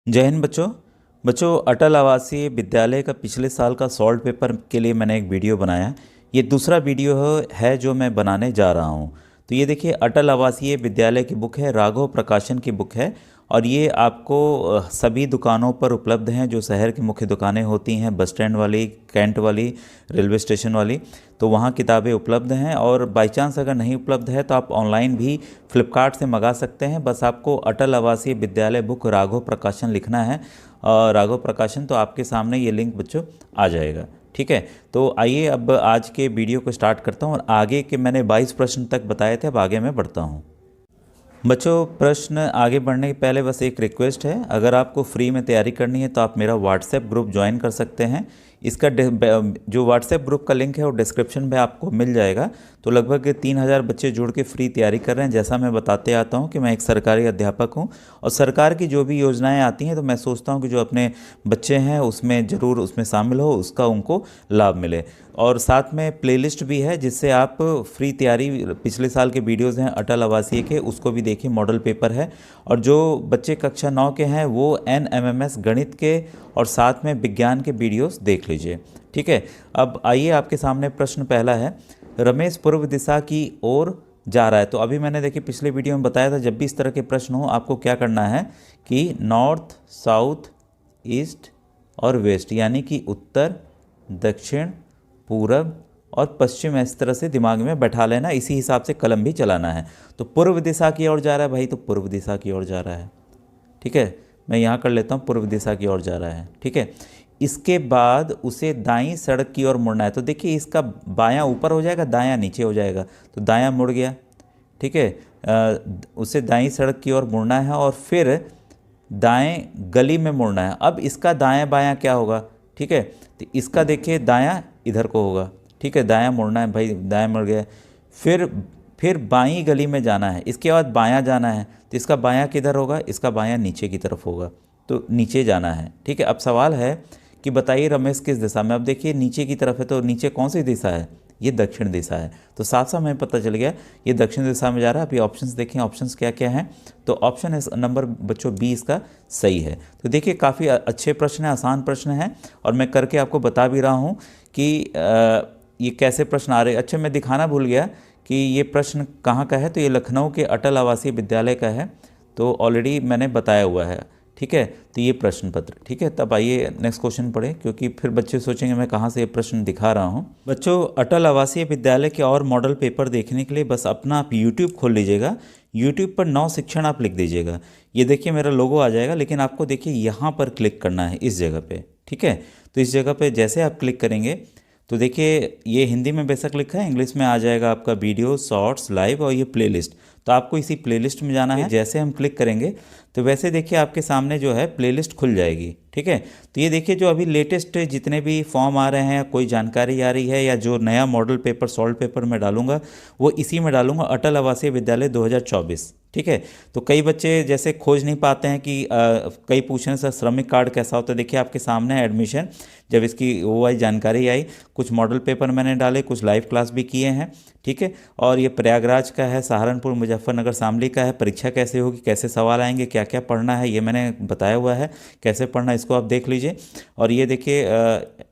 जय हिंद बच्चों। अटल आवासीय विद्यालय का पिछले साल का सॉल्व पेपर के लिए मैंने एक वीडियो बनाया। ये दूसरा वीडियो है जो मैं बनाने जा रहा हूँ। तो ये देखिए, अटल आवासीय विद्यालय की बुक है, राघव प्रकाशन की बुक है। और ये आपको सभी दुकानों पर उपलब्ध हैं, जो शहर की मुख्य दुकानें होती हैं, बस स्टैंड वाली, कैंट वाली, रेलवे स्टेशन वाली। तो वहाँ किताबें उपलब्ध हैं। और बाई चांस अगर नहीं उपलब्ध है तो आप ऑनलाइन भी फ्लिपकार्ट से मंगा सकते हैं। बस आपको अटल आवासीय विद्यालय बुक राघव प्रकाशन लिखना है। और राघव प्रकाशन, तो आपके सामने ये लिंक बच्चों आ जाएगा। ठीक है, तो आइए अब आज के वीडियो को स्टार्ट करता हूँ। और आगे के मैंने 22 प्रश्न तक बताए थे, अब आगे मैं बढ़ता हूँ। बच्चों, प्रश्न आगे बढ़ने के पहले बस एक रिक्वेस्ट है, अगर आपको फ्री में तैयारी करनी है तो आप मेरा व्हाट्सएप ग्रुप ज्वाइन कर सकते हैं। इसका जो व्हाट्सएप ग्रुप का लिंक है वो डिस्क्रिप्शन में आपको मिल जाएगा। तो लगभग 3,000 बच्चे जुड़ के फ्री तैयारी कर रहे हैं। जैसा मैं बताते आता हूँ कि मैं एक सरकारी अध्यापक हूँ, और सरकार की जो भी योजनाएं आती हैं तो मैं सोचता हूँ कि जो अपने बच्चे हैं उसमें ज़रूर उसमें शामिल हो, उसका उनको लाभ मिले। और साथ में प्लेलिस्ट भी है जिससे आप फ्री तैयारी, पिछले साल के वीडियोज़ हैं अटल आवासीय के, उसको भी देखिए, मॉडल पेपर है। और जो बच्चे कक्षा 9 के हैं वो NMMS गणित के और साथ में विज्ञान के वीडियोस देख लीजिए। ठीक है, अब आइए, आपके सामने प्रश्न पहला है, रमेश पूर्व दिशा की ओर जा रहा है। तो अभी मैंने देखिए पिछले वीडियो में बताया था, जब भी इस तरह के प्रश्न हो आपको क्या करना है कि नॉर्थ, साउथ, ईस्ट और वेस्ट, यानी कि उत्तर, दक्षिण, पूरब और पश्चिम, इस तरह से दिमाग में बैठा लेना। इसी हिसाब से कलम भी चलाना है। तो पूर्व दिशा की ओर जा रहा है भाई, तो पूर्व दिशा की ओर जा रहा है। ठीक है, मैं यहाँ कर लेता हूँ, पूर्व दिशा की ओर जा रहा है। ठीक है, इसके बाद उसे दाईं सड़क की ओर मुड़ना है। तो देखिए, इसका बायां ऊपर हो जाएगा, दायां नीचे हो जाएगा, तो दायां मुड़ गया। ठीक है, उसे दाईं सड़क की ओर मुड़ना है और फिर दाएं गली में मुड़ना है। अब इसका दायां बायां क्या होगा? ठीक है, तो इसका देखिए दायां इधर को होगा। ठीक है, दायां मुड़ना है भाई, दायां मुड़ गया। फिर बाईं गली में जाना है, इसके बाद बायां जाना है। तो इसका बायां किधर होगा? इसका बायां नीचे की तरफ होगा, तो नीचे जाना है। ठीक है, अब सवाल है कि बताइए रमेश किस दिशा में। अब देखिए नीचे की तरफ है, तो नीचे कौन सी दिशा है? ये दक्षिण दिशा है। तो साफ साफ हमें पता चल गया ये दक्षिण दिशा में जा रहा है। अभी ऑप्शंस देखें, ऑप्शंस क्या क्या हैं। तो ऑप्शन है नंबर बच्चों बी इसका सही है। तो देखिए, काफ़ी अच्छे प्रश्न हैं, आसान प्रश्न हैं, और मैं करके आपको बता भी रहा हूँ कि ये कैसे प्रश्न आ रहे। अच्छा, मैं दिखाना भूल गया कि ये प्रश्न कहाँ का है। तो ये लखनऊ के अटल आवासीय विद्यालय का है, तो ऑलरेडी मैंने बताया हुआ है। ठीक है, तो ये प्रश्न पत्र। ठीक है, तब आइए नेक्स्ट क्वेश्चन पढ़ें, क्योंकि फिर बच्चे सोचेंगे मैं कहाँ से ये प्रश्न दिखा रहा हूँ। बच्चों, अटल आवासीय विद्यालय के और मॉडल पेपर देखने के लिए बस अपना आप यूट्यूब खोल लीजिएगा। यूट्यूब पर नव शिक्षण आप लिख दीजिएगा। ये देखिए मेरा लोगो आ जाएगा, लेकिन आपको देखिए यहाँ पर क्लिक करना है, इस जगह पे। ठीक है, तो इस जगह पे जैसे आप क्लिक करेंगे तो देखिए ये हिंदी में बेशक लिखा है, इंग्लिश में आ जाएगा आपका वीडियो, शॉर्ट्स, लाइव और ये प्लेलिस्ट। तो आपको इसी प्लेलिस्ट में जाना है। जैसे हम क्लिक करेंगे तो वैसे देखिए आपके सामने जो है प्लेलिस्ट खुल जाएगी। ठीक है, तो ये देखिए जो अभी लेटेस्ट जितने भी फॉर्म आ रहे हैं, कोई जानकारी आ रही है, या जो नया मॉडल पेपर सॉल्व पेपर में डालूंगा वो इसी में डालूंगा, अटल आवासीय विद्यालय 2024। ठीक है, तो कई बच्चे जैसे खोज नहीं पाते हैं कि कई पूछ रहे हैं सर श्रमिक कार्ड कैसा होता है। देखिए आपके सामने है एडमिशन, जब इसकी वो आई जानकारी आई, कुछ मॉडल पेपर मैंने डाले, कुछ लाइव क्लास भी किए हैं। ठीक है, और ये प्रयागराज का है, सहारनपुर, मुजफ्फरनगर, शामली का है। परीक्षा कैसे होगी, कैसे सवाल आएंगे, क्या क्या पढ़ना है, ये मैंने बताया हुआ है। कैसे पढ़ना इसको आप देख लीजिए। और ये देखिए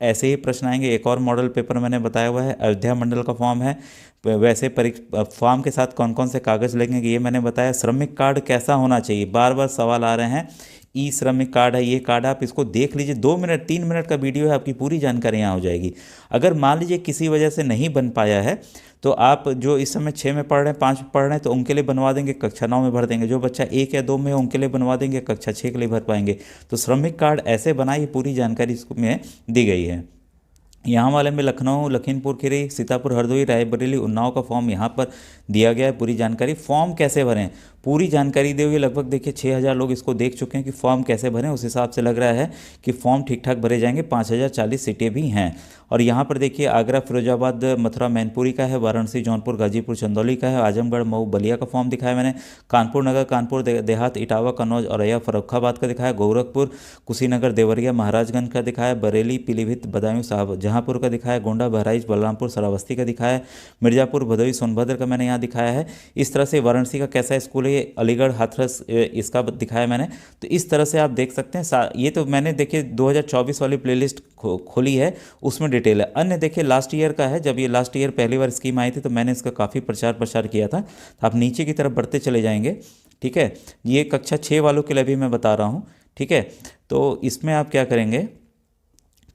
ऐसे ही प्रश्न आएंगे। एक और मॉडल पेपर मैंने बताया हुआ है, अयोध्या मंडल का फॉर्म है। वैसे फॉर्म के साथ कौन कौन से कागज़ लगेंगे ये मैंने बताया। श्रमिक कार्ड कैसा होना चाहिए, बार बार सवाल आ रहे हैं। ई श्रमिक कार्ड है, ये कार्ड, आप इसको देख लीजिए। 2 मिनट 3 मिनट का वीडियो है, आपकी पूरी जानकारी यहाँ हो जाएगी। अगर मान लीजिए किसी वजह से नहीं बन पाया है तो आप जो इस समय 6 में पढ़ रहे हैं, 5 में पढ़ रहे हैं, तो उनके लिए बनवा देंगे, कक्षा 9 में भर देंगे। जो बच्चा 1 या 2 में है उनके लिए बनवा देंगे, कक्षा 6 के लिए भर पाएंगे। तो श्रमिक कार्ड ऐसे बनाइए, पूरी जानकारी इसमें दी गई है। यहाँ वाले में लखनऊ, लखीमपुर खीरी, सीतापुर, हरदोई, रायबरेली, उन्नाव का फॉर्म यहाँ पर दिया गया है। पूरी जानकारी, फॉर्म कैसे भरें, पूरी जानकारी दी हुई है। लगभग देखिए 6,000 लोग इसको देख चुके हैं कि फॉर्म कैसे भरें। उस हिसाब से लग रहा है कि फॉर्म ठीक ठाक भरे जाएंगे। 5,040 सीटें भी हैं। और यहाँ पर देखिए आगरा, फिरोजाबाद, मथुरा, मैनपुरी का है, वाराणसी, जौनपुर, गाजीपुर, चंदौली का है, आजमगढ़, मऊ, बलिया का फॉर्म दिखाया मैंने, कानपुर नगर, कानपुर देहात, इटावा, कन्नौज, औरैया, फर्रुखाबाद का दिखाया, गोरखपुर, कुशीनगर, देवरिया, महाराजगंज का दिखाया, बरेली, पीलीभीत, बदायूं, जहाँपुर का दिखाया, गोंडा, बहराइच, बलरामपुर, श्रावस्ती का दिखाया, मिर्जापुर, भदोही, सोनभद्र का मैंने यहाँ दिखाया है। इस तरह से वाराणसी का कैसा स्कूल है ये अलीगढ़ हाथरस इसका दिखाया मैंने। तो इस तरह से आप देख सकते हैं। ये तो मैंने देखिए 2024 वाली प्लेलिस्ट खोली है, उसमें डिटेल है। अन्य देखिए लास्ट ईयर का है, जब ये लास्ट ईयर पहली बार स्कीम आई थी तो मैंने इसका काफ़ी प्रचार किया था। तो आप नीचे की तरफ बढ़ते चले जाएंगे, ठीक है। ये कक्षा 6 वालों के लिए भी मैं बता रहा हूँ, ठीक है। तो इसमें आप क्या करेंगे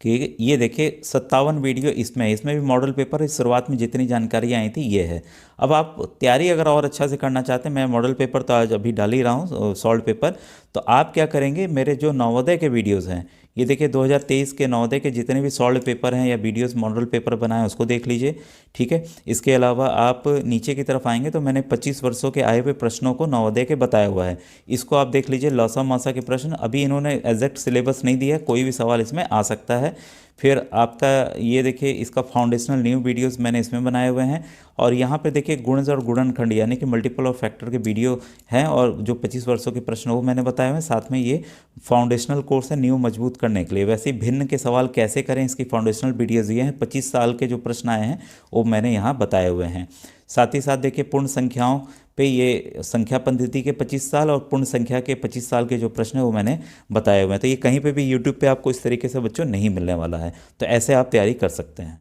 कि ये देखिए 57 वीडियो इसमें भी मॉडल पेपर शुरुआत में जितनी जानकारी आई थी ये है। अब आप तैयारी अगर और अच्छा से करना चाहते हैं, मैं मॉडल पेपर तो आज अभी डाल ही रहा हूँ सॉल्व पेपर, तो आप क्या करेंगे, मेरे जो नवोदय के वीडियोज़ हैं, ये देखिए 2023 के नवोदय के जितने भी सॉल्व पेपर हैं या वीडियोस मॉडल पेपर बनाए उसको देख लीजिए, ठीक है। इसके अलावा आप नीचे की तरफ आएंगे तो मैंने 25 वर्षों के आए हुए प्रश्नों को नवोदय के बताया हुआ है, इसको आप देख लीजिए। लौसा मासा के प्रश्न अभी इन्होंने एग्जैक्ट सिलेबस नहीं दिया है, कोई भी सवाल इसमें आ सकता है। फिर आपका ये देखिए इसका फाउंडेशनल न्यू वीडियोस मैंने इसमें बनाए हुए हैं। और यहाँ पे देखिए गुणज और गुणनखंड यानी कि मल्टीपल ऑफ फैक्टर के वीडियो हैं, और जो 25 वर्षों के प्रश्न वो मैंने बताए हुए हैं। साथ में ये फाउंडेशनल कोर्स है न्यू मजबूत करने के लिए। वैसे ही भिन्न के सवाल कैसे करें इसकी फाउंडेशनल वीडियोज़ ये हैं, 25 साल के जो प्रश्न आए हैं वो मैंने यहाँ बताए हुए हैं। साथ ही साथ देखिए पूर्ण संख्याओं पे ये संख्या पद्धति के 25 साल और पूर्ण संख्या के 25 साल के जो प्रश्न है वो मैंने बताए हुए हैं। तो ये कहीं पे भी यूट्यूब पे आपको इस तरीके से बच्चों नहीं मिलने वाला है, तो ऐसे आप तैयारी कर सकते हैं।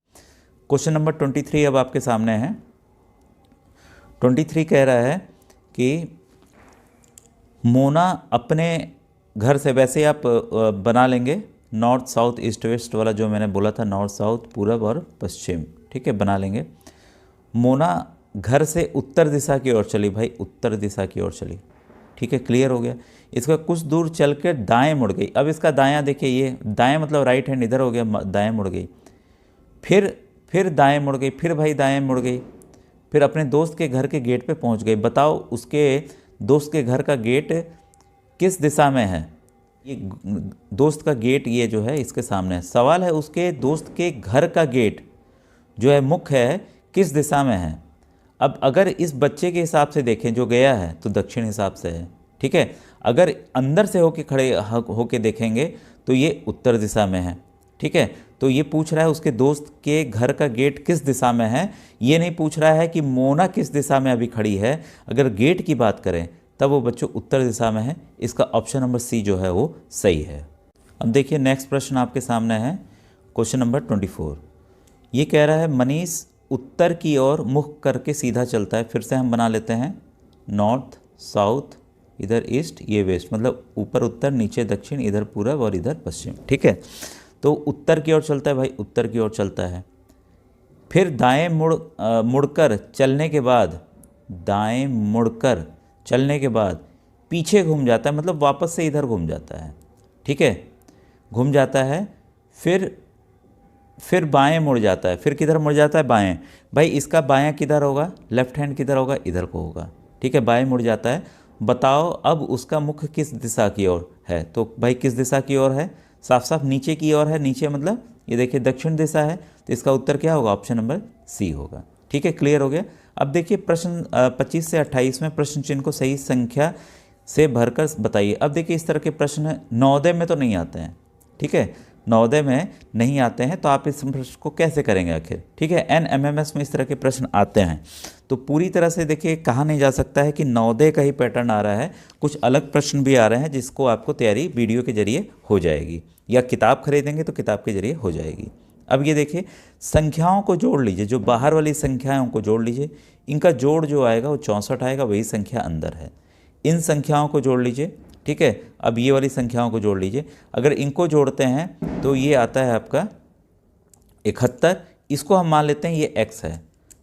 क्वेश्चन नंबर 23 अब आपके सामने है। 23 कह रहा है कि मोना अपने घर से, वैसे आप बना लेंगे नॉर्थ साउथ ईस्ट वेस्ट वाला जो मैंने बोला था, नॉर्थ साउथ पूरब और पश्चिम, ठीक है, बना लेंगे। मोना घर से उत्तर दिशा की ओर चली, भाई उत्तर दिशा की ओर चली, ठीक है, क्लियर हो गया। इसका कुछ दूर चल के दाएँ मुड़ गई। अब इसका दायां देखिए, ये दाएं मतलब राइट हैंड इधर हो गया, दाएं मुड़ गई, फिर दाएं मुड़ गई, फिर भाई दाएं मुड़ गई, फिर अपने दोस्त के घर के गेट पे पहुंच गई। बताओ उसके दोस्त के घर का गेट किस दिशा में है। ये दोस्त का गेट ये जो है इसके सामने है। सवाल है उसके दोस्त के घर का गेट जो है मुख्य है किस दिशा में है। अब अगर इस बच्चे के हिसाब से देखें जो गया है तो दक्षिण हिसाब से है, ठीक है। अगर अंदर से होके देखेंगे तो ये उत्तर दिशा में है, ठीक है। तो ये पूछ रहा है उसके दोस्त के घर का गेट किस दिशा में है, ये नहीं पूछ रहा है कि मोना किस दिशा में अभी खड़ी है। अगर गेट की बात करें तब वो बच्चों उत्तर दिशा में है। इसका ऑप्शन नंबर सी जो है वो सही है। अब देखिए नेक्स्ट प्रश्न आपके सामने है, क्वेश्चन नंबर 24। ये कह रहा है मनीष उत्तर की ओर मुख करके सीधा चलता है। फिर से हम बना लेते हैं, नॉर्थ साउथ, इधर ईस्ट, ये वेस्ट, मतलब ऊपर उत्तर नीचे दक्षिण, इधर पूरब और इधर पश्चिम, ठीक है। तो उत्तर की ओर चलता है भाई, उत्तर की ओर चलता है। फिर दाएं मुड़कर चलने के बाद, दाएं मुड़कर चलने के बाद पीछे घूम जाता है, मतलब वापस से इधर घूम जाता है, ठीक है, घूम जाता है। फिर बाएं मुड़ जाता है। फिर किधर मुड़ जाता है, बाएं। भाई इसका बायां किधर होगा, लेफ्ट हैंड किधर होगा, इधर को होगा, ठीक है, बाएं मुड़ जाता है। बताओ अब उसका मुख किस दिशा की ओर है। तो भाई किस दिशा की ओर है, साफ साफ नीचे की ओर है। नीचे मतलब ये देखिए दक्षिण दिशा है, तो इसका उत्तर क्या होगा, ऑप्शन नंबर सी होगा, ठीक है, क्लियर हो गया। अब देखिए प्रश्न 25 से 28 में प्रश्न चिन्ह को सही संख्या से भरकर बताइए। अब देखिए इस तरह के प्रश्न नवोदय में तो नहीं आते हैं, ठीक है, नवोदय में नहीं आते हैं, तो आप इस प्रश्न को कैसे करेंगे आखिर, ठीक है। NMMS में इस तरह के प्रश्न आते हैं। तो पूरी तरह से देखिए कहा नहीं जा सकता है कि नवोदय का ही पैटर्न आ रहा है, कुछ अलग प्रश्न भी आ रहे हैं जिसको आपको तैयारी वीडियो के जरिए हो जाएगी, या किताब खरीदेंगे तो किताब के जरिए हो जाएगी। अब ये देखिए संख्याओं को जोड़ लीजिए, जो बाहर वाली संख्याओं को जोड़ लीजिए, इनका जोड़ जो आएगा वो 64 आएगा, वही संख्या अंदर है। इन संख्याओं को जोड़ लीजिए, ठीक है। अब ये वाली संख्याओं को जोड़ लीजिए, अगर इनको जोड़ते हैं तो ये आता है आपका 71। इसको हम मान लेते हैं ये x है,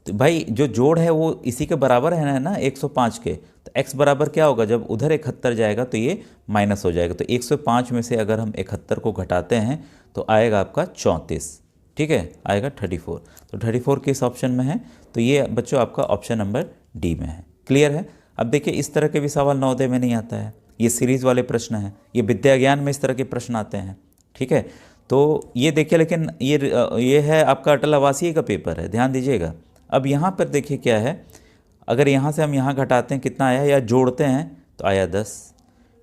तो भाई जो जोड़ है वो इसी के बराबर है ना 105 के। तो x बराबर क्या होगा, जब उधर 71 जाएगा तो ये माइनस हो जाएगा। तो 105 में से अगर हम 71 को घटाते हैं तो आएगा आपका 34, ठीक है, आएगा 34। तो 34 किस ऑप्शन में है, तो ये बच्चों आपका ऑप्शन नंबर डी में है, क्लियर है। अब देखिए इस तरह के भी सवाल नवोदय में नहीं आता है, ये सीरीज़ वाले प्रश्न हैं, ये विद्या ज्ञान में इस तरह के प्रश्न आते हैं, ठीक है। तो ये देखिए, लेकिन ये है आपका अटल आवासीय का पेपर है, ध्यान दीजिएगा। अब यहाँ पर देखिए क्या है, अगर यहाँ से हम यहाँ घटाते हैं कितना आया, या जोड़ते हैं तो आया 10।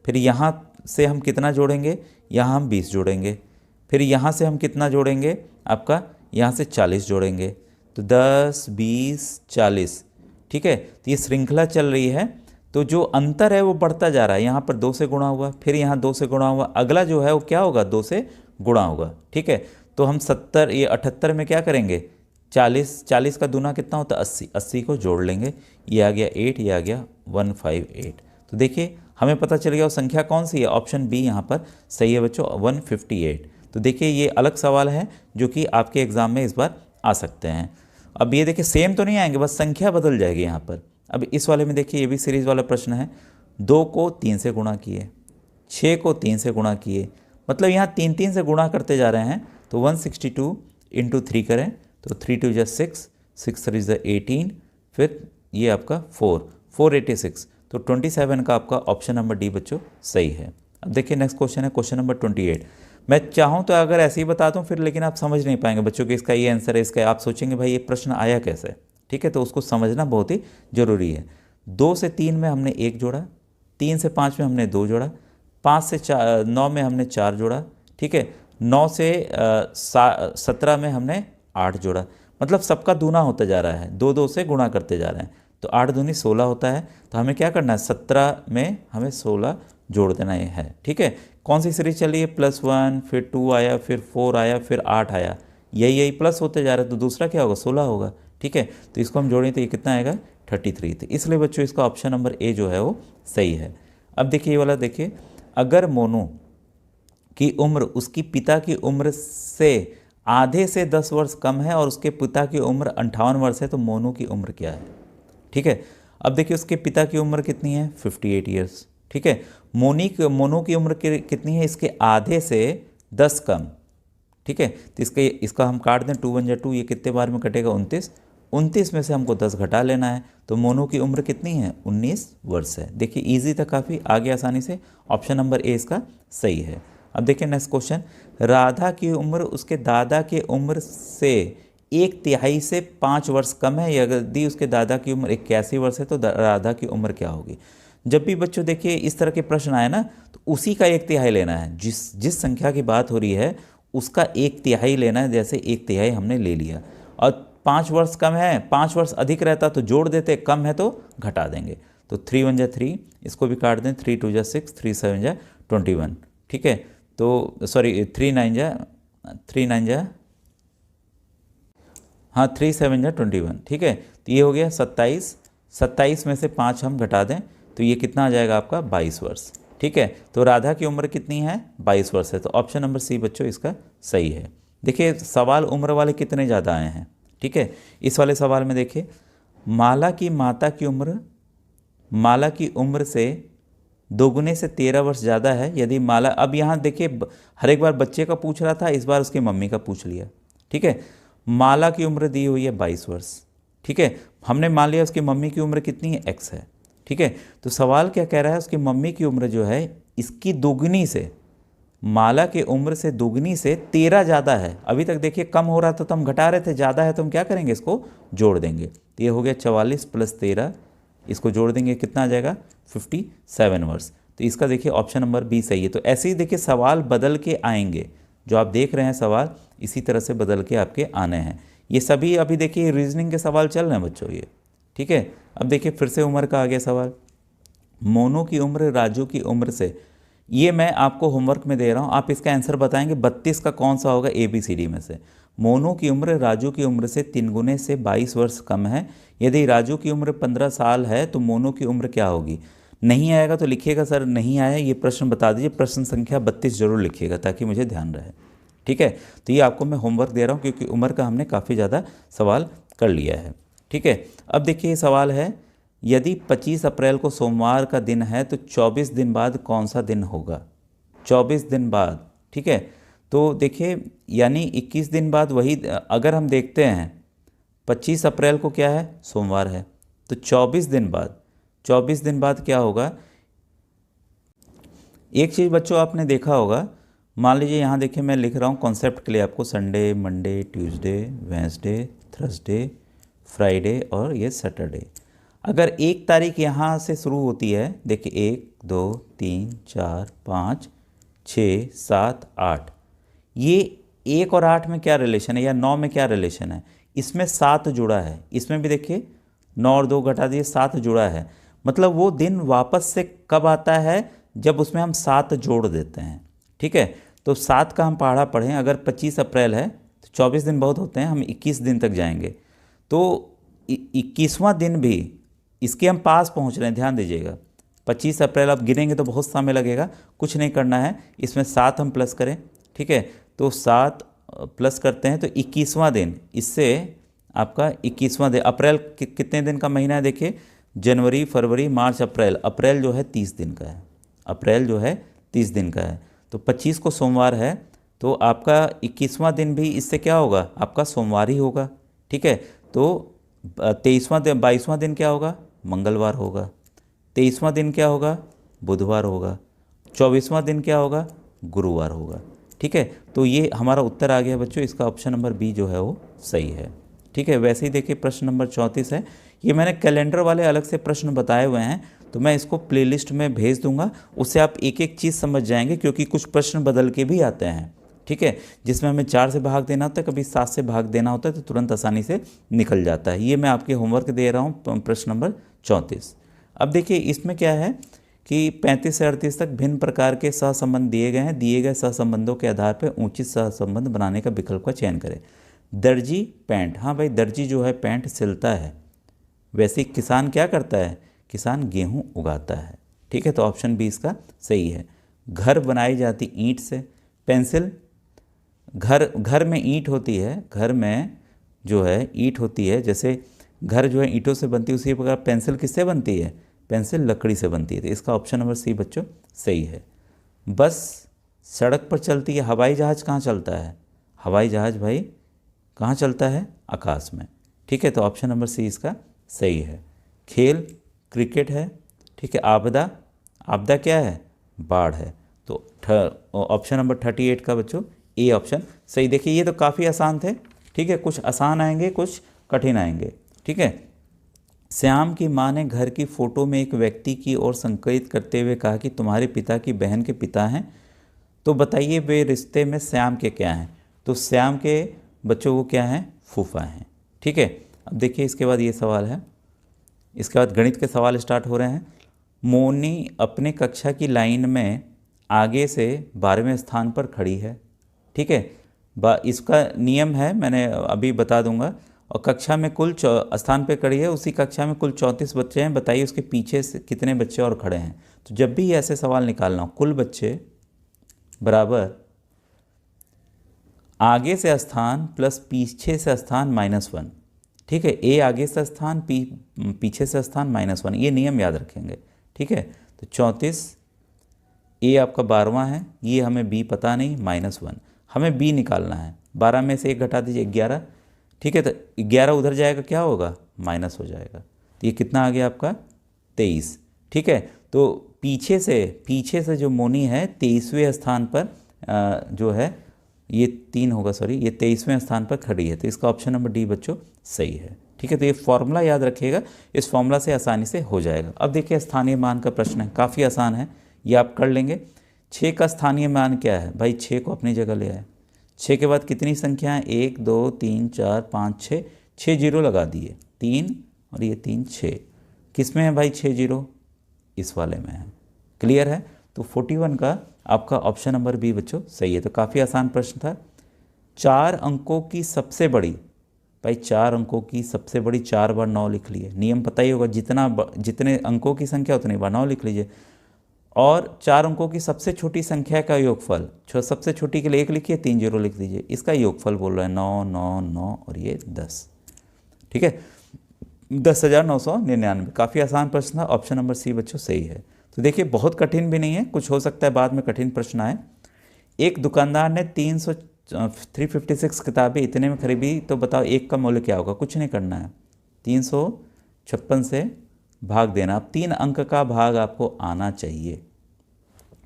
फिर यहाँ से हम कितना जोड़ेंगे, यहाँ हम 20 जोड़ेंगे। फिर यहाँ से हम कितना जोड़ेंगे, आपका यहाँ से 40 जोड़ेंगे। तो 10 20 40, ठीक है। तो ये श्रृंखला चल रही है, तो जो अंतर है वो बढ़ता जा रहा है। यहाँ पर 2 से गुणा हुआ, फिर यहाँ 2 से गुणा हुआ, अगला जो है वो क्या होगा, 2 से गुणा होगा। ठीक है, तो हम 70 ये 78 में क्या करेंगे, 40 का दूना कितना होता है 80, 80 को जोड़ लेंगे, ये आ गया 8, ये आ गया 158। तो देखिए हमें पता चल गया वो संख्या कौन सी है, ऑप्शन बी यहाँ पर सही है बच्चों, 158। तो देखिए ये अलग सवाल है जो कि आपके एग्ज़ाम में इस बार आ सकते हैं। अब ये देखिए सेम तो नहीं आएंगे, बस संख्या बदल जाएगी यहाँ पर। अब इस वाले में देखिए ये भी सीरीज़ वाला प्रश्न है, 2 को 3 से गुणा किए, 6 को 3 से गुणा किए, मतलब यहाँ 3 से गुणा करते जा रहे हैं। तो 162 इंटू 3 करें तो 3 2 जा 6, 6 3 जा 18, फिर ये आपका 486। तो 27 का आपका ऑप्शन नंबर डी बच्चों सही है। अब देखिए नेक्स्ट क्वेश्चन है क्वेश्चन नंबर 28। मैं चाहूँ तो अगर ऐसे ही बता दूँ फिर, लेकिन आप समझ नहीं पाएंगे बच्चों कि इसका ये आंसर है, इसका आप सोचेंगे भाई ये प्रश्न आया कैसे। ठीक है, तो उसको समझना बहुत ही ज़रूरी है। 2 से 3 में हमने 1 जोड़ा, 3 से 5 में हमने 2 जोड़ा, 5 से 9 में हमने 4 जोड़ा। ठीक है, 9 से 17 में हमने 8 जोड़ा, मतलब सबका दूना होता जा रहा है, 2 2 से गुणा करते जा रहे हैं। तो 8 दूनी 16 होता है, तो हमें क्या करना है, 17 में हमें 16 जोड़ देना ये है। ठीक है, कौन सी सीरीज चली है, +1, फिर 2 आया, फिर 4 आया, फिर 8 आया, यही प्लस होते जा रहा है, तो दूसरा क्या होगा, 16 होगा। ठीक है, तो इसको हम जोड़ें तो ये कितना आएगा, 33। तो इसलिए बच्चों इसका ऑप्शन नंबर ए जो है वो सही है। अब देखिए ये वाला देखिए, अगर मोनू की उम्र उसकी पिता की उम्र से आधे से 10 वर्ष कम है और उसके पिता की उम्र 58 वर्ष है, तो मोनू की उम्र क्या है। ठीक है, अब देखिए उसके पिता की उम्र कितनी है, 58 ईयर्स। ठीक है, मोनू की उम्र कितनी है, इसके आधे से 10 कम। ठीक है, तो इसका हम काट दें, 2 1 जा 2, ये कितने बार में कटेगा, 29। 29 में से हमको 10 घटा लेना है, तो मोनू की उम्र कितनी है, 19 वर्ष है। देखिए ईजी था काफ़ी, आगे आसानी से, ऑप्शन नंबर ए इसका सही है। अब देखिए नेक्स्ट क्वेश्चन, राधा की उम्र उसके दादा के उम्र से 1/3 से 5 वर्ष कम है, यदि उसके दादा की उम्र 81 वर्ष है तो राधा की उम्र क्या होगी। जब भी बच्चों देखिए इस तरह के प्रश्न आए ना, तो उसी का 1/3 लेना है, जिस संख्या की बात हो रही है उसका 1/3 लेना है। जैसे 1/3 हमने ले लिया, और 5 वर्ष कम है, 5 वर्ष अधिक रहता तो जोड़ देते, कम है तो घटा देंगे। तो 3 1 जा 3, इसको भी काट दें, 3 2 जा 6, 3 7 जा 21। ठीक है, तो सॉरी 3 9 जा हाँ 3 7 जा 21। ठीक है, तो ये हो गया 27, 27 में से 5 हम घटा दें तो ये कितना आ जाएगा आपका, 22 वर्ष। ठीक है, तो राधा की उम्र कितनी है, 22 वर्ष है, तो ऑप्शन नंबर सी बच्चों इसका सही है। देखिए सवाल उम्र वाले कितने ज़्यादा आए हैं। ठीक है, इस वाले सवाल में देखिए, माला की माता की उम्र माला की उम्र से दोगुने से 13 वर्ष ज़्यादा है, यदि माला, अब यहाँ देखिए हर एक बार बच्चे का पूछ रहा था, इस बार उसकी मम्मी का पूछ लिया। ठीक है, माला की उम्र दी हुई है 22 वर्ष। ठीक है, हमने मान लिया उसकी मम्मी की उम्र कितनी है, x है। ठीक है, तो सवाल क्या कह रहा है, उसकी मम्मी की उम्र जो है इसकी दोगुनी से, माला की उम्र से दोगुनी से 13 ज़्यादा है। अभी तक देखिए कम हो रहा था तो हम घटा रहे थे, ज़्यादा है तो हम क्या करेंगे, इसको जोड़ देंगे। तो ये हो गया 44 + 13, इसको जोड़ देंगे कितना आ जाएगा, 57 वर्ष। तो इसका देखिए ऑप्शन नंबर बी सही है। तो ऐसे ही देखिए सवाल बदल के आएंगे, जो आप देख रहे हैं सवाल इसी तरह से बदल के आपके आने हैं। ये सभी अभी देखिए रीजनिंग के सवाल चल रहे हैं बच्चों ये। ठीक है, अब देखिए फिर से उम्र का आ गया सवाल, मोनू की उम्र राजू की उम्र से, ये मैं आपको होमवर्क में दे रहा हूँ, आप इसका आंसर बताएंगे 32 का कौन सा होगा ABCD में से। मोनू की उम्र राजू की उम्र से 3 गुने से 22 वर्ष कम है, यदि राजू की उम्र 15 साल है तो मोनू की उम्र क्या होगी। नहीं आएगा तो लिखिएगा सर नहीं आया, ये प्रश्न बता दीजिए, प्रश्न संख्या 32 जरूर लिखिएगा ताकि मुझे ध्यान रहे। ठीक है, तो ये आपको मैं होमवर्क दे रहा हूँ क्योंकि उम्र का हमने काफ़ी ज़्यादा सवाल कर लिया है। ठीक है, अब देखिए ये सवाल है, यदि 25 अप्रैल को सोमवार का दिन है तो 24 दिन बाद कौन सा दिन होगा, 24 दिन बाद। ठीक है, तो देखिए यानी 21 दिन बाद वही, अगर हम देखते हैं 25 अप्रैल को क्या है, सोमवार है, तो 24 दिन बाद क्या होगा। एक चीज़ बच्चों आपने देखा होगा, मान लीजिए यहाँ देखिए मैं लिख रहा हूँ कॉन्सेप्ट के लिए आपको, Sunday, Monday, Tuesday, Wednesday, Thursday, Friday और ये सैटरडे। अगर 1 तारीख यहाँ से शुरू होती है, देखिए 1 2 3 4 5 6 7 8, ये 1 और 8 में क्या रिलेशन है, या 9 में क्या रिलेशन है, इसमें 7 जुड़ा है, इसमें भी देखिए 9 और 2 घटा दिए 7 जुड़ा है। मतलब वो दिन वापस से कब आता है, जब उसमें हम 7 जोड़ देते हैं। ठीक है, तो 7 का हम पहाड़ा पढ़ें, अगर 25 अप्रैल है तो 24 दिन बहुत होते हैं, हम 21 दिन तक जाएंगे। तो 21वां दिन भी, इसके हम पास पहुंच रहे हैं, ध्यान दीजिएगा। 25 अप्रैल आप गिनेंगे तो बहुत समय लगेगा, कुछ नहीं करना है, इसमें 7 हम प्लस करें। ठीक है, तो 7 प्लस करते हैं तो 21वां दिन, इससे आपका 21वां दिन, अप्रैल कितने दिन का महीना है देखिए, जनवरी फरवरी मार्च अप्रैल, अप्रैल जो है 30 दिन का है, अप्रैल जो है 30 दिन का है। तो 25 को सोमवार है, तो आपका 21वां दिन भी इससे क्या होगा, आपका सोमवार ही होगा। ठीक है, तो 23वां दिन, 22वां दिन क्या होगा, मंगलवार होगा। 23वां दिन क्या होगा, बुधवार होगा। 24वां दिन क्या होगा, गुरुवार होगा। ठीक है, तो ये हमारा उत्तर आ गया बच्चों, इसका ऑप्शन नंबर बी जो है वो सही है। ठीक है, वैसे ही देखिए प्रश्न नंबर 34 है, ये मैंने कैलेंडर वाले अलग से प्रश्न बताए हुए हैं, तो मैं इसको प्लेलिस्ट में भेज दूंगा, उससे आप एक एक चीज़ समझ जाएंगे, क्योंकि कुछ प्रश्न बदल के भी आते हैं। ठीक है, जिसमें हमें 4 से भाग देना होता है, कभी 7 से भाग देना होता है, तो तुरंत आसानी से निकल जाता है। ये मैं आपके होमवर्क दे रहा हूँ, प्रश्न नंबर 34। अब देखिए इसमें क्या है कि 35 से 38 तक भिन्न प्रकार के सहसंबंध दिए गए हैं, दिए गए सहसंबंधों के आधार पर उचित सहसंबंध बनाने का विकल्प का चयन करें। दर्जी पैंट, हाँ भाई दर्जी जो है पैंट सिलता है, वैसे किसान क्या करता है, किसान गेहूं उगाता है। ठीक है, तो ऑप्शन बी इसका सही है। घर बनाई जाती ईंट से, पेंसिल, घर में ईंट होती है, घर में जो है ईंट होती है, जैसे घर जो है ईंटों से बनती है, उसी प्रकार पेंसिल किससे बनती है, पेंसिल लकड़ी से बनती है। तो इसका ऑप्शन नंबर सी बच्चों सही है। बस सड़क पर चलती है, हवाई जहाज़ कहाँ चलता है, हवाई जहाज़ भाई कहाँ चलता है, आकाश में। ठीक है, तो ऑप्शन नंबर सी इसका सही है। खेल क्रिकेट है। ठीक है, आपदा, आपदा क्या है, बाढ़ है। तो ऑप्शन नंबर 38 का बच्चों ए ऑप्शन सही। देखिए ये तो काफ़ी आसान थे। ठीक है, कुछ आसान आएंगे, कुछ कठिन आएंगे। ठीक है, श्याम की माँ ने घर की फ़ोटो में एक व्यक्ति की ओर संकेत करते हुए कहा कि तुम्हारे पिता की बहन के पिता हैं, तो बताइए वे रिश्ते में श्याम के क्या हैं। तो श्याम के बच्चों को क्या हैं, फूफा हैं। ठीक है, अब देखिए इसके बाद ये सवाल है, इसके बाद गणित के सवाल स्टार्ट हो रहे हैं। मोनी अपने कक्षा की लाइन में आगे से 12वें स्थान पर खड़ी है। ठीक है, इसका नियम है, मैंने अभी बता दूंगा। और कक्षा में कुल स्थान पे खड़ी है, उसी कक्षा में कुल 34 बच्चे हैं, बताइए उसके पीछे से कितने बच्चे और खड़े हैं। तो जब भी ऐसे सवाल निकालना हो, कुल बच्चे बराबर आगे से स्थान प्लस पीछे से स्थान -1। ठीक है, ए आगे से स्थान, पीछे से स्थान -1, ये नियम याद रखेंगे। ठीक है, तो 34, ए आपका 12वां है, ये हमें बी पता नहीं, -1 हमें बी निकालना है। 12 में से 1 घटा दीजिए, 11। ठीक है, तो 11 उधर जाएगा, क्या होगा, माइनस हो जाएगा। तो ये कितना आ गया आपका, 23। ठीक है, तो पीछे से जो मोनी है 23वें स्थान पर जो है, ये 3 होगा, सॉरी, ये 23वें स्थान पर खड़ी है। तो इसका ऑप्शन नंबर डी बच्चों सही है। ठीक है, तो ये फॉर्मूला याद रखिएगा, इस फॉर्मूला से आसानी से हो जाएगा। अब देखिए स्थानीय मान का प्रश्न है, काफ़ी आसान है, ये आप कर लेंगे। 6 का स्थानीय मान क्या है भाई, 6 को अपनी जगह ले आए। 6 के बाद कितनी संख्या है, 1 2 3 4 5 6, 6 जीरो लगा दिए, 3 और ये 3 6, किस में है भाई 6 जीरो, इस वाले में है। क्लियर है, तो 41 का आपका ऑप्शन नंबर बी बच्चों सही है। तो काफ़ी आसान प्रश्न था। 4 अंकों की सबसे बड़ी, भाई 4 अंकों की सबसे बड़ी 4 बार 9 लिख लिए, नियम पता ही होगा, जितने अंकों की संख्या उतनी बार 9 लिख लीजिए। और 4 अंकों की सबसे छोटी संख्या का योगफल, सबसे छोटी के लिए 1 लिखिए, 3 जीरो लिख दीजिए, इसका योगफल बोल रहा है 9 9 9 और ये 10। ठीक है, 10,999। काफ़ी आसान प्रश्न था, ऑप्शन नंबर सी बच्चों सही है। तो देखिए बहुत कठिन भी नहीं है, कुछ हो सकता है बाद में कठिन प्रश्न आए। एक दुकानदार ने 356 किताबें इतने में खरीदी, तो बताओ एक का मूल्य क्या होगा। कुछ नहीं करना है, 356 से भाग देना। अब 3 अंक का भाग आपको आना चाहिए।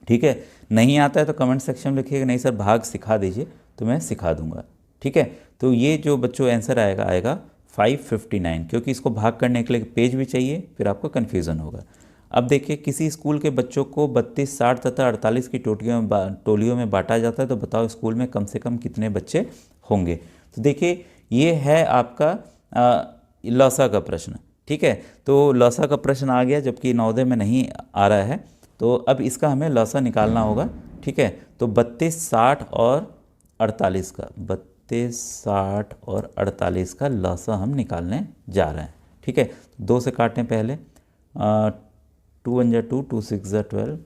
ठीक है, नहीं आता है तो कमेंट सेक्शन में लिखिएगा, नहीं सर भाग सिखा दीजिए, तो मैं सिखा दूंगा। ठीक है, तो ये जो बच्चों आंसर आएगा 559, क्योंकि इसको भाग करने के लिए पेज भी चाहिए, फिर आपको कन्फ्यूज़न होगा। अब देखिए किसी स्कूल के बच्चों को 32, 60 तथा 48 की टोलियों में बांटा जाता है, तो बताओ स्कूल में कम से कम कितने बच्चे होंगे। तो देखिए ये है आपका लौसा का प्रश्न। ठीक है। तो लौसा का प्रश्न आ गया, जबकि नवोदय में नहीं आ रहा है। तो अब इसका हमें लौसा निकालना होगा। ठीक है, तो 32, 60 और 48 का 32, 60 और 48 का लौसा हम निकालने जा रहे हैं। ठीक है, दो से काटें पहले। 2 1 2, 2 6 12,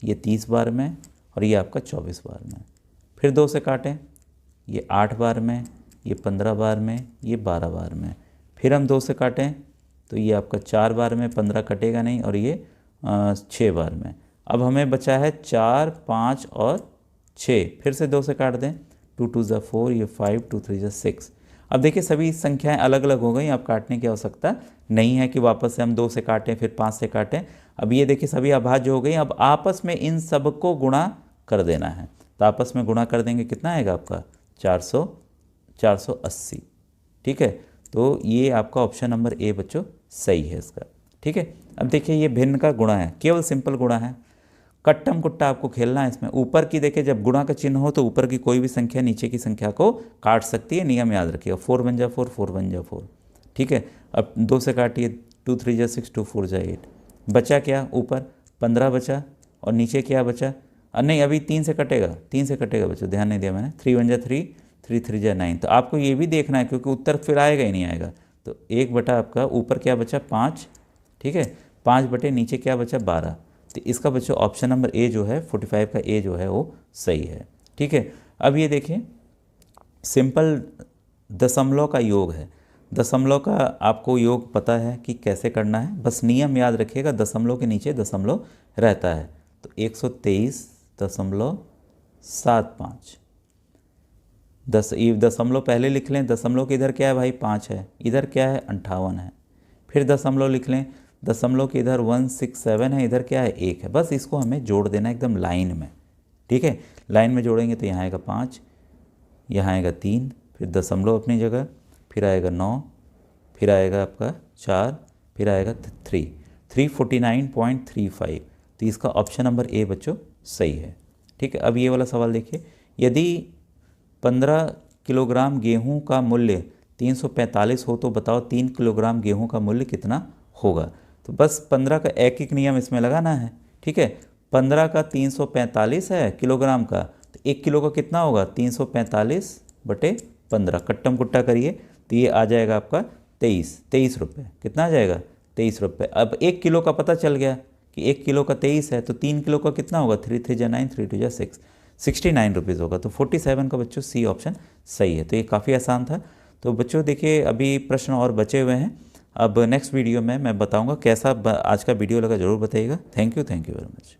ये 30 बार में और ये आपका 24 बार में। फिर 2 से काटें, ये 8 बार में, ये 15 बार में, ये 12 बार में। फिर हम 2 से काटें तो ये आपका 4 बार में, 15 कटेगा नहीं, और ये 6 बार में। अब हमें बचा है 4, 5 और 6। फिर से 2 से काट दें, 2 2 4, ये 5, 2 3 6। अब देखिए सभी संख्याएं अलग अलग हो गई, अब काटने की आवश्यकता नहीं है कि वापस से हम 2 से काटें फिर 5 से काटें। अब ये देखिए सभी अभाज्य हो गई, अब आपस में इन सब को गुणा कर देना है। तो आपस में गुणा कर देंगे, कितना आएगा आपका 480। ठीक है, तो ये आपका ऑप्शन नंबर ए बच्चों सही है इसका। ठीक है, अब देखिए ये भिन्न का गुणा है, केवल सिंपल गुणा है। कट्टम कुट्टा आपको खेलना है इसमें। ऊपर की देखिए जब गुणा का चिन्ह हो तो ऊपर की कोई भी संख्या नीचे की संख्या को काट सकती है, नियम याद रखिएगा। 4 1 4, 4 1 4। ठीक है, अब 2 से काटिए, 2 3 6, 2 4 8। बचा क्या, ऊपर 15 बचा और नीचे क्या बचा, नहीं अभी 3 से कटेगा, 3 से कटेगा बच्चों, ध्यान नहीं दिया मैंने। 3 1 3, 3 3 9। तो आपको ये भी देखना है क्योंकि उत्तर फिर आएगा ही नहीं आएगा। तो 1 बटा आपका ऊपर क्या बचा 5। ठीक है, 5 बटे नीचे क्या बचा 12। तो इसका बच्चों ऑप्शन नंबर ए जो है 45 का ए जो है वो सही है। ठीक है, अब ये देखिए सिंपल दशमलव का योग है। दशमलव का आपको योग पता है कि कैसे करना है, बस नियम याद रखिएगा, दशमलव के नीचे दशमलव रहता है। तो 123.75। दशमलव पहले लिख लें, दशमलव के इधर क्या है भाई 5 है, इधर क्या है 58 है। फिर दशमलव लिख लें, दशमलव के इधर 167 है, इधर क्या है 1 है। बस इसको हमें जोड़ देना है एकदम लाइन में। ठीक है, लाइन में जोड़ेंगे तो यहाँ आएगा 5, यहाँ आएगा 3, फिर दशमलव अपनी जगह, फिर आएगा 9, फिर आएगा आपका 4, फिर आएगा 3, 349.35। तो इसका ऑप्शन नंबर ए बच्चों सही है। ठीक है, अब ये वाला सवाल देखिए, यदि 15 किलोग्राम गेहूं का मूल्य 345 हो तो बताओ 3 किलोग्राम गेहूं का मूल्य कितना होगा। तो बस 15 का एक एक नियम इसमें लगाना है। ठीक है, 15 का 345 है किलोग्राम का, तो 1 किलो का कितना होगा 345/15। कट्टम कुट्टा करिए तो ये आ जाएगा आपका 23 रुपये। कितना आ जाएगा 23 रुपये। अब 1 किलो का पता चल गया कि 1 किलो का 23 है, तो 3 किलो का कितना होगा 3 3 9, 3 2 6, 69 रुपीज़ होगा। तो 47 का बच्चों सी ऑप्शन सही है। तो ये काफ़ी आसान था। तो बच्चों देखिए अभी प्रश्न और बचे हुए हैं, अब नेक्स्ट वीडियो में मैं बताऊंगा कैसा आज का वीडियो लगा, ज़रूर बताइएगा। Thank you very much.